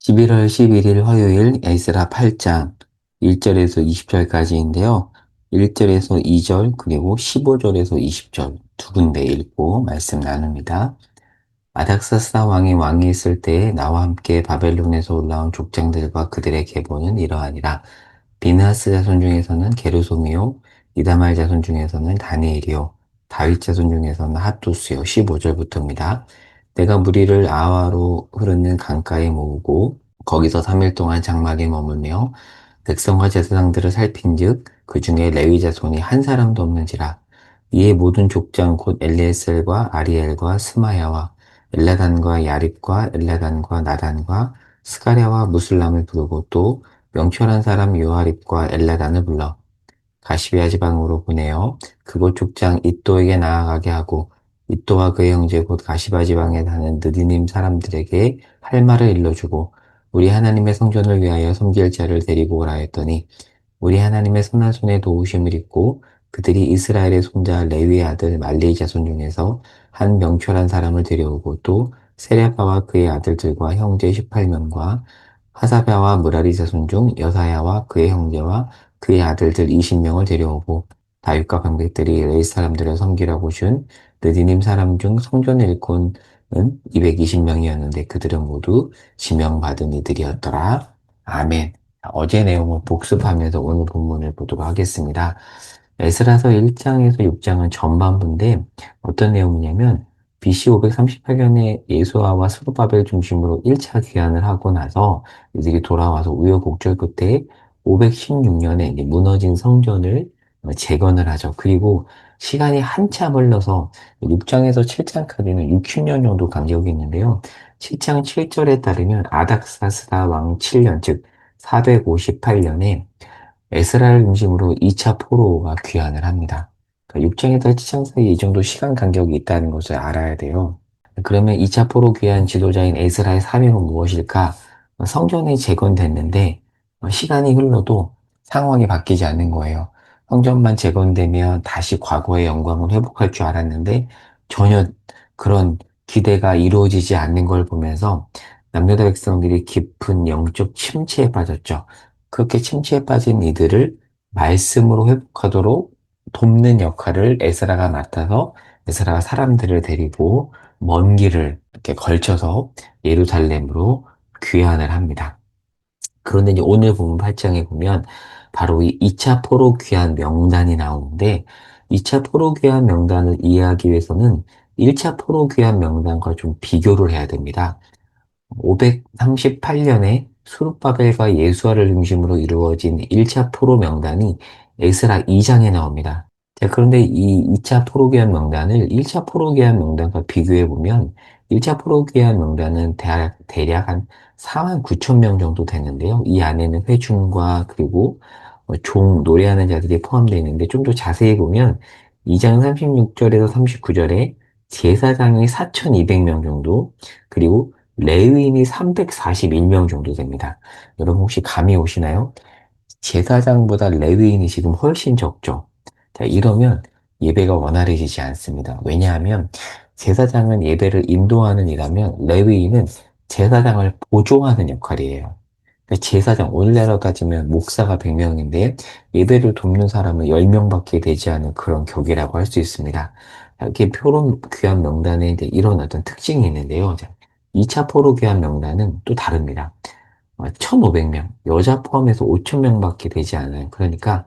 11월 11일 화요일 에스라 8장 1절에서 20절까지인데요. 1절에서 2절 그리고 15절에서 20절 두 군데 읽고 말씀 나눕니다. 아닥사스다 왕이 있을 때에 나와 함께 바벨론에서 올라온 족장들과 그들의 계보는 이러하니라. 비느하스 자손 중에서는 게르솜이요 이다말 자손 중에서는 다니엘이요 다윗 자손 중에서는 핫투스요. 15절부터입니다. 내가 무리를 아와로 흐르는 강가에 모으고 거기서 3일 동안 장막에 머물며 백성과 제사장들을 살핀즉 그 중에 레위 자손이 한 사람도 없는지라. 이에 모든 족장 곧 엘리에셀과 아리엘과 스마야와 엘라단과 야립과 엘라단과 나단과 스가랴와 무슬람을 부르고 또 명철한 사람 요하립과 엘라단을 불러 가시비야 지방으로 보내어 그곳 족장 이또에게 나아가게 하고 이또와 그의 형제 곧 가시바 지방에 사는 느디님 사람들에게 할 말을 일러주고 우리 하나님의 성전을 위하여 섬길 자를 데리고 오라 했더니 우리 하나님의 선한 손에 도우심을 입고 그들이 이스라엘의 손자 레위의 아들 말리의 자손 중에서 한 명철한 사람을 데려오고 또 세랴바와 그의 아들들과 형제 18명과 하사랴와 무라리 자손 중 여사야와 그의 형제와 그의 아들들 20명을 데려오고 다윗과 방백들이 레위 사람들을 섬기라고 준 느디님 사람 중 성전 일꾼은 220명이었는데 그들은 모두 지명받은 이들이었더라. 아멘. 어제 내용을 복습하면서 오늘 본문을 보도록 하겠습니다. 에스라서 1장에서 6장은 전반부인데 어떤 내용이냐면 BC 538년에 예수아와 스룹바벨 중심으로 1차 귀환을 하고 나서 이들이 돌아와서 우여곡절 끝에 516년에 무너진 성전을 재건을 하죠. 그리고 시간이 한참 흘러서 6장에서 7장까지는 60년 정도 간격이 있는데요. 7장 7절에 따르면 아닥사스다 왕 7년, 즉 458년에 에스라엘 중심으로 2차 포로가 귀환을 합니다. 그러니까 6장에서 7장 사이에 이 정도 시간 간격이 있다는 것을 알아야 돼요. 그러면 2차 포로 귀환 지도자인 에스라의 사명은 무엇일까? 성전이 재건됐는데 시간이 흘러도 상황이 바뀌지 않는 거예요. 성전만 재건되면 다시 과거의 영광을 회복할 줄 알았는데 전혀 그런 기대가 이루어지지 않는 걸 보면서 남유다 백성들이 깊은 영적 침체에 빠졌죠. 그렇게 침체에 빠진 이들을 말씀으로 회복하도록 돕는 역할을 에스라가 맡아서 에스라가 사람들을 데리고 먼 길을 이렇게 걸쳐서 예루살렘으로 귀환을 합니다. 그런데 이제 오늘 본문 8장에 보면 바로 이 2차 포로 귀환 명단이 나오는데 2차 포로 귀환 명단을 이해하기 위해서는 1차 포로 귀환 명단과 좀 비교를 해야 됩니다. 538년에 수룹바벨과 예수아를 중심으로 이루어진 1차 포로 명단이 에스라 2장에 나옵니다. 자, 그런데 이 2차 포로기한 명단을 1차 포로기한 명단과 비교해 보면 1차 포로기한 명단은 대략 한 4만 9천 명 정도 되는데요. 이 안에는 회중과 그리고 노래하는 자들이 포함되어 있는데 좀 더 자세히 보면 2장 36절에서 39절에 제사장이 4,200명 정도, 그리고 레위인이 341명 정도 됩니다. 여러분 혹시 감이 오시나요? 제사장보다 레위인이 지금 훨씬 적죠. 자, 이러면 예배가 원활해지지 않습니다. 왜냐하면 제사장은 예배를 인도하는 일하면 레위인은 제사장을 보조하는 역할이에요. 그러니까 제사장, 오늘날로 따지면 목사가 100명인데 예배를 돕는 사람은 10명밖에 되지 않은 그런 격이라고 할 수 있습니다. 이렇게 표론 귀환 명단에 이제 이런 어떤 특징이 있는데요. 2차 포로 귀환 명단은 또 다릅니다. 1,500명, 여자 포함해서 5,000명밖에 되지 않아요. 그러니까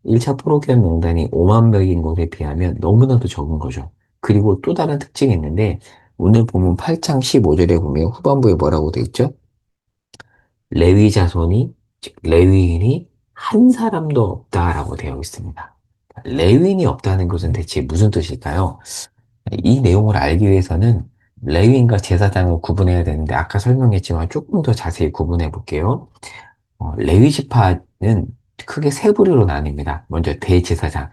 1차 포로 귀환 명단이 5만 명인 것에 비하면 너무나도 적은 거죠. 그리고 또 다른 특징이 있는데 오늘 보면 8장 15절에 보면 후반부에 뭐라고 돼 있죠? 레위 자손이, 즉 레위인이 한 사람도 없다라고 되어 있습니다. 레위인이 없다는 것은 대체 무슨 뜻일까요? 이 내용을 알기 위해서는 레위인과 제사장을 구분해야 되는데 아까 설명했지만 조금 더 자세히 구분해 볼게요. 레위 지파는 크게 세 부류로 나뉩니다. 먼저 대제사장.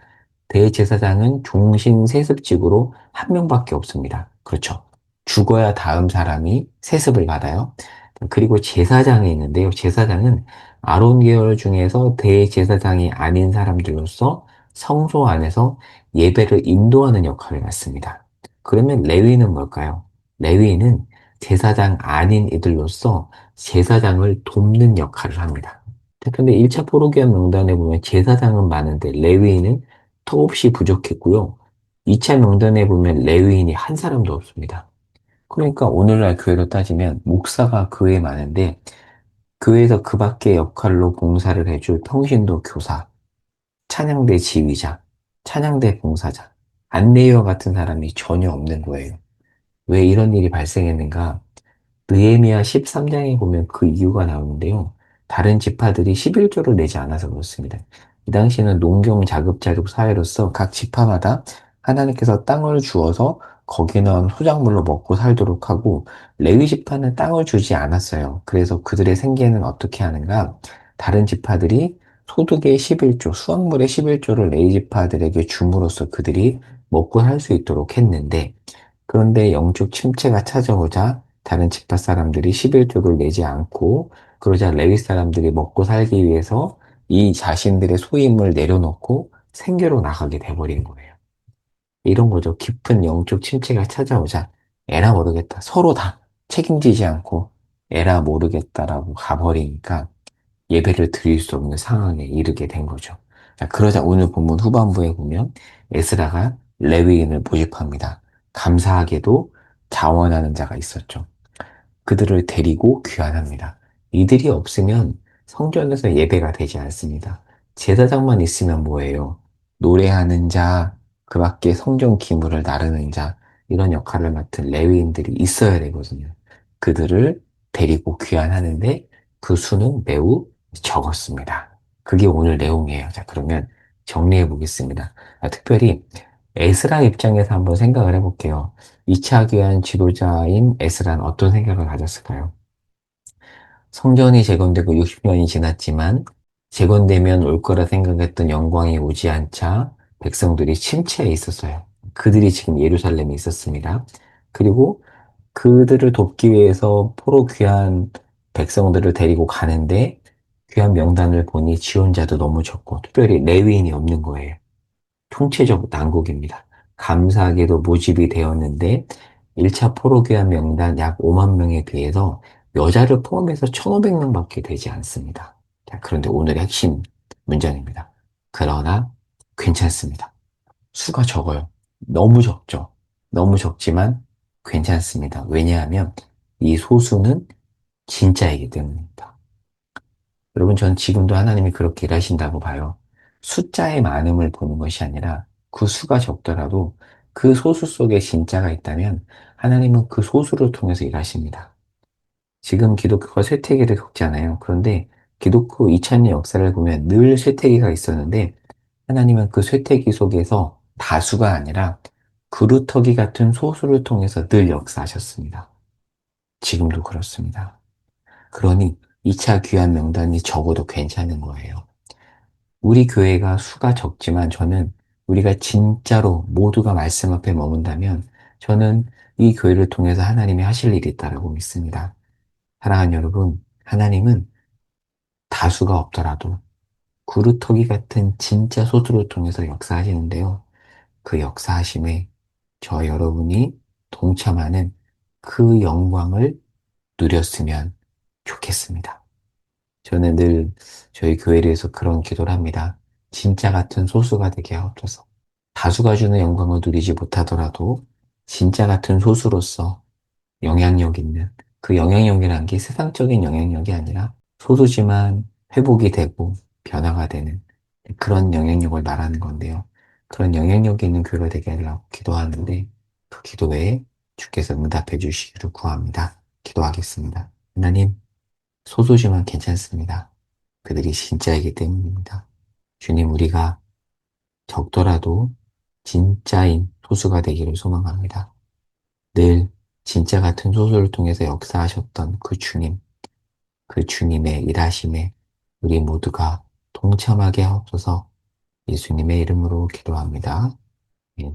대제사장은 종신 세습직으로 한 명밖에 없습니다. 그렇죠. 죽어야 다음 사람이 세습을 받아요. 그리고 제사장이 있는데요. 제사장은 아론 계열 중에서 대제사장이 아닌 사람들로서 성소 안에서 예배를 인도하는 역할을 맡습니다. 그러면 레위는 뭘까요? 레위는 제사장 아닌 이들로서 제사장을 돕는 역할을 합니다. 근데 1차 포로기한 명단에 보면 제사장은 많은데 레위인은 턱없이 부족했고요. 2차 명단에 보면 레위인이 한 사람도 없습니다. 그러니까 오늘날 교회로 따지면 목사가 교회에 많은데 교회에서 그 밖의 역할로 봉사를 해줄 평신도 교사, 찬양대 지휘자, 찬양대 봉사자, 안내위와 같은 사람이 전혀 없는 거예요. 왜 이런 일이 발생했는가? 느헤미야 13장에 보면 그 이유가 나오는데요. 다른 지파들이 11조를 내지 않아서 그렇습니다. 이 당시에는 농경 자급자족 사회로서 각 지파마다 하나님께서 땅을 주어서 거기에 넣은 소작물로 먹고 살도록 하고 레위 지파는 땅을 주지 않았어요. 그래서 그들의 생계는 어떻게 하는가? 다른 지파들이 소득의 11조, 수확물의 11조를 레위 지파들에게 줌으로써 그들이 먹고 살 수 있도록 했는데 그런데 영적 침체가 찾아오자 다른 지파 사람들이 11조를 내지 않고 그러자 레위 사람들이 먹고 살기 위해서 이 자신들의 소임을 내려놓고 생계로 나가게 돼버린 거예요. 이런 거죠. 깊은 영적 침체가 찾아오자 에라 모르겠다. 서로 다 책임지지 않고 에라 모르겠다라고 가버리니까 예배를 드릴 수 없는 상황에 이르게 된 거죠. 자, 그러자 오늘 본문 후반부에 보면 에스라가 레위인을 모집합니다. 감사하게도 자원하는 자가 있었죠. 그들을 데리고 귀환합니다. 이들이 없으면 성전에서 예배가 되지 않습니다. 제사장만 있으면 뭐예요? 노래하는 자, 그 밖에 성전 기물을 나르는 자, 이런 역할을 맡은 레위인들이 있어야 되거든요. 그들을 데리고 귀환하는데 그 수는 매우 적었습니다. 그게 오늘 내용이에요. 자, 그러면 정리해 보겠습니다. 특별히 에스라 입장에서 한번 생각을 해볼게요. 2차 귀환 지도자인 에스라는 어떤 생각을 가졌을까요? 성전이 재건되고 60년이 지났지만 재건되면 올 거라 생각했던 영광이 오지 않자 백성들이 침체해 있었어요. 그들이 지금 예루살렘에 있었습니다. 그리고 그들을 돕기 위해서 포로 귀한 백성들을 데리고 가는데 귀한 명단을 보니 지원자도 너무 적고 특별히 레위인이 없는 거예요. 총체적 난국입니다. 감사하게도 모집이 되었는데 1차 포로귀환 명단 약 5만 명에 비해서 여자를 포함해서 1,500명밖에 되지 않습니다. 자, 그런데 오늘의 핵심 문장입니다. 그러나 괜찮습니다. 수가 적어요. 너무 적죠. 너무 적지만 괜찮습니다. 왜냐하면 이 소수는 진짜이기 때문입니다. 여러분, 전 지금도 하나님이 그렇게 일하신다고 봐요. 숫자의 많음을 보는 것이 아니라 그 수가 적더라도 그 소수 속에 진짜가 있다면 하나님은 그 소수를 통해서 일하십니다. 지금 기독교가 쇠퇴기를 겪잖아요. 그런데 기독교 2000년 역사를 보면 늘 쇠퇴기가 있었는데 하나님은 그 쇠퇴기 속에서 다수가 아니라 그루터기 같은 소수를 통해서 늘 역사하셨습니다. 지금도 그렇습니다. 그러니 2차 귀환 명단이 적어도 괜찮은 거예요. 우리 교회가 수가 적지만 저는 우리가 진짜로 모두가 말씀 앞에 머문다면 저는 이 교회를 통해서 하나님이 하실 일이 있다고 믿습니다. 사랑하는 여러분, 하나님은 다수가 없더라도 구루터기 같은 진짜 소수를 통해서 역사하시는데요. 그 역사하심에 저 여러분이 동참하는 그 영광을 누렸으면 좋겠습니다. 저는 늘 저희 교회를 위해서 그런 기도를 합니다. 진짜 같은 소수가 되게 하옵소서. 다수가 주는 영광을 누리지 못하더라도 진짜 같은 소수로서 영향력 있는 그 영향력이라는 게 세상적인 영향력이 아니라 소수지만 회복이 되고 변화가 되는 그런 영향력을 말하는 건데요. 그런 영향력이 있는 교회가 되게 하려고 기도하는데 그 기도에 주께서 응답해 주시기를 구합니다. 기도하겠습니다. 하나님, 소수지만 괜찮습니다. 그들이 진짜이기 때문입니다. 주님, 우리가 적더라도 진짜인 소수가 되기를 소망합니다. 늘 진짜 같은 소수를 통해서 역사하셨던 그 주님, 그 주님의 일하심에 우리 모두가 동참하게 하옵소서 예수님의 이름으로 기도합니다. 예.